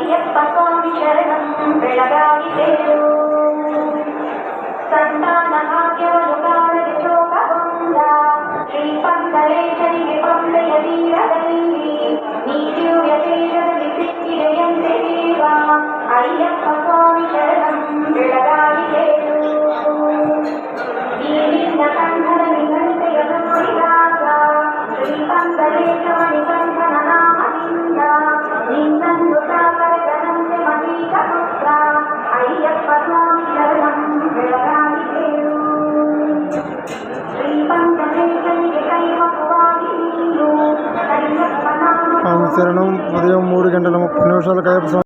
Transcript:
ಅಯ್ಯಪ್ಪ ಸ್ವಾಮಿ ಶರಣಂ ಬೆಳಗಾವಿ ತೇರು ಸಂತಾನ ಭಾಗ್ಯವನ್ನು ಕಾಣದೆ ಶೋಕಗೊಂಡ ಶ್ರೀಪಂಕರೇಶನಿಗೆ ಕೊಂಡೆಯ ತೀರದಲ್ಲಿ ನೀತಿಯುಯ ತೇಜದಲ್ಲಿ ಸಿಕ್ಕಿದೆಯಂತೆ ದೇವ ಅಯ್ಯಪ್ಪ ಸ್ವಾಮಿ ಶರಣಂ ಬೆಳಗಾವಿ ತೇರು ಈ ನಿನ್ನ ಕಂಠದಲ್ಲಿ ಗಂಟೆಯ ನೋಡಿದಾಗ ಶ್ರೀಪಂಕರೇಶವನಿ ಕಂಠನ ನಾಮದಿಂದ ನಿನ್ನನ್ನು ಸಾಕರೆದನಂತೆ ಮತೀತ ಪುತ್ರ ಅಯ್ಯಪ್ಪ ಸ್ವಾಮಿ ಶರಣಂ ಬೆಳಗಾವಿ ತೇರು ಶ್ರೀಪಂಕರೇಶನಿಗೆ ಕೈವಕವಾಗಿ ನೀನು ಅಯ್ಯಪ್ಪ ನಾಮ శరణం ఉదయం 3 గంటల 30 నిమిషాలకు అయ్యప్ప